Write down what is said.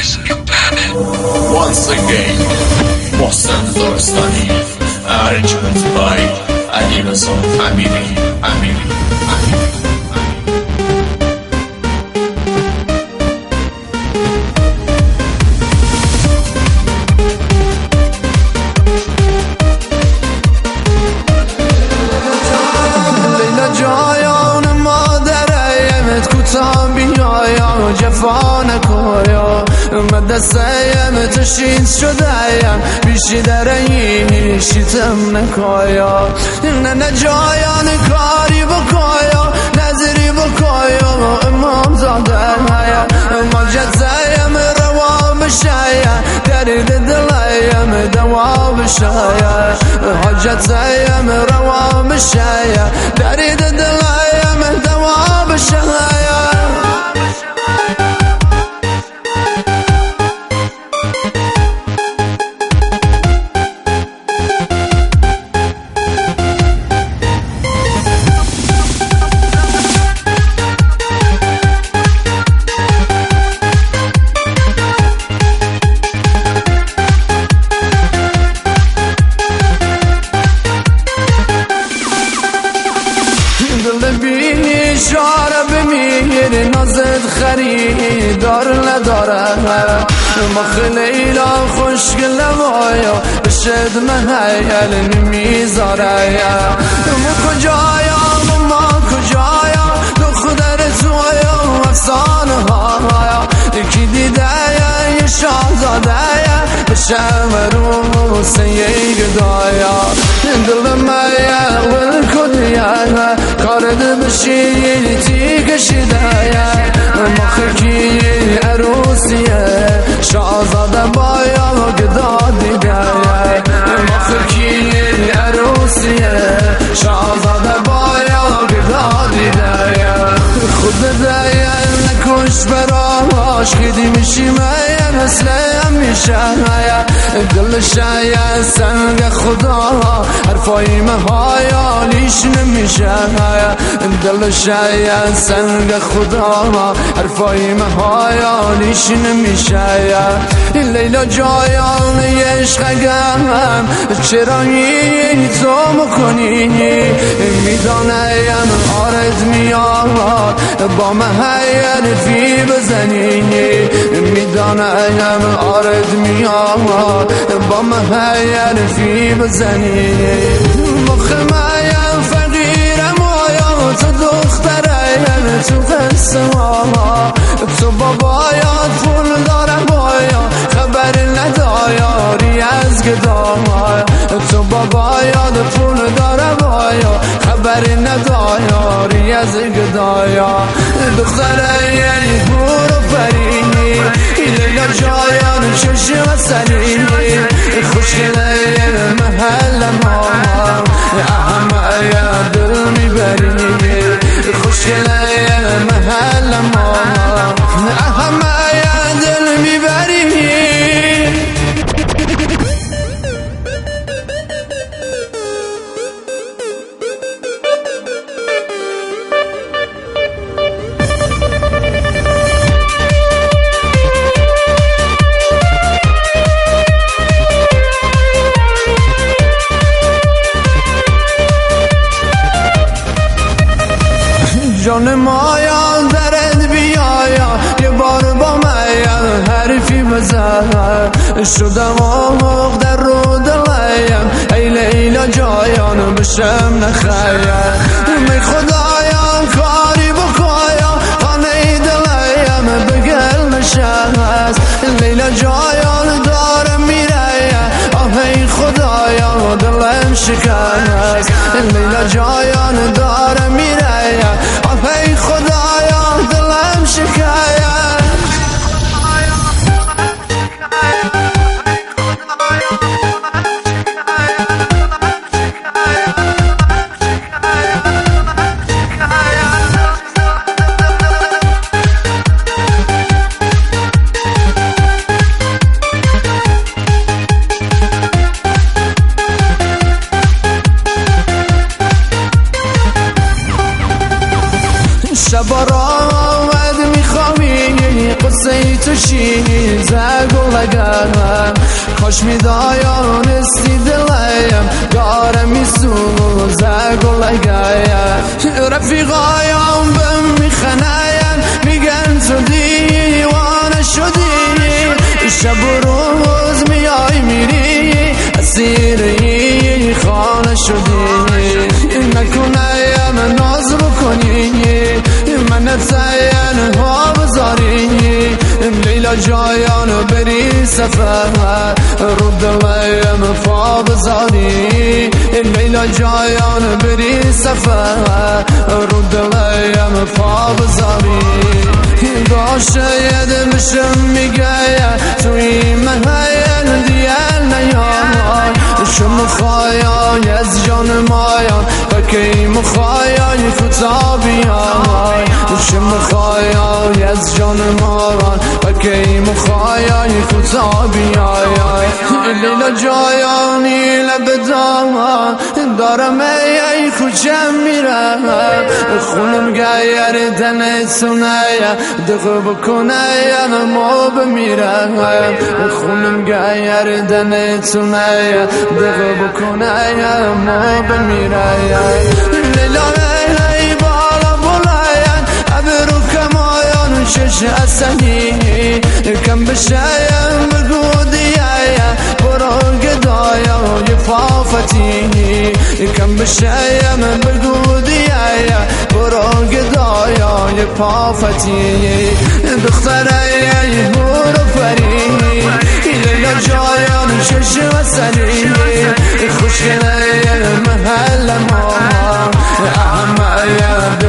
Once again, Mohsen Dorstani, arrangement by Adilazon Amiri. جفا نکایا مدرسه تشید شدهیم بیشی درهی شیتم نکایا نه جایان کاری بکایا نظری بکایا امام زاده هیا مجد زیم روا بشایا درد دلیم دوا بشایا حجت زیم روا بشایا درد دلیم دوا بشایا اشاره بمیر نازد خریدار نداره ما خلیلا خوشگل وایا بشد محیل نمیذاره ما کجایا ما کجایا دختر تویا افسانه ها یکی دیده یه شاهزاده بشم رو سیه گدایا دل مایه ول کدیا کارد بشی تی کشیده ما خکی عروسیه شاهزاده بایا گدا دیگه ما خکی عروسیه شاهزاده بایا گدا دیگه خود دیگه نکش براش خیدی میشی میم مثل همیشه دل شاید سنگ خدا حرفای مهایالیش نمیشه دل شاید سنگ خدا حرفای مهایالیش نمیشه لیلا جایان عشقم چرا این تو مکنی میدانم آرد میاد با محیل فی بزنی میدانم آرد میاد با محیل فی بزنی مخمایم فقیرم آیا تو دخترم تو قصه تو بابایات پول دارم بایا خبر ندایاری از گدای تو بابایات پول دارم بایا خبر ندایاری از گدایا دختره یعنی برو فرینی لیلا جایان چشم سلینی خوشگله محل ما احمه دل میبرینی خوشگله محل ما احمه دل میبرینی جان مایا درد بیایا یه بار با من حرفی بزن شدم آموغ در رو دلیم ای لیلا جایان بشم نخیر می خدایا کاری بکایا خانه دلیم بگل نشست لیلا جایان دارم میره آه ای خدایا دلم شکست لیلا جایان دارم میره ای خدایا دلم شکایت شب را آمد میخوامی قصه تو شیزه گلگم کاش میدایانستی دلیم داره میسوزه گلگم رفیقایم بهم میخناین میگن تو دیوانه شدی شب و روز میای میری اسیری خانه شدی نکنایم ناز بکنی من تنها بذاری لیلا جایانو بری سفر رو دلیم پا بذاری لیلا جایانو بری سفر رو دلیم پا بذاری داشته دلشم میگه توی محل دیل نیام شم خواهی از جان مایان بکی مخواهی فتابیان شم خواهی از جان مایان بکی مخواهی فتابیان لیلا جایانی لبدان دارم ای خوشم میره خونم گیر دنتونه دقه بکنه ما بمیره خونم گیر دنتونه دقه بکنه ما بمیره لیلا ای بالا بلاین ابرو کمایان شش اصلی کم بشایم بگو دیایا برو گدایا یه فافتی کم بشایم بگو دیایا برو گدایا یه فافتی دختره برو فری لیلا جایان شش اصلی خوشگله محل ما احمد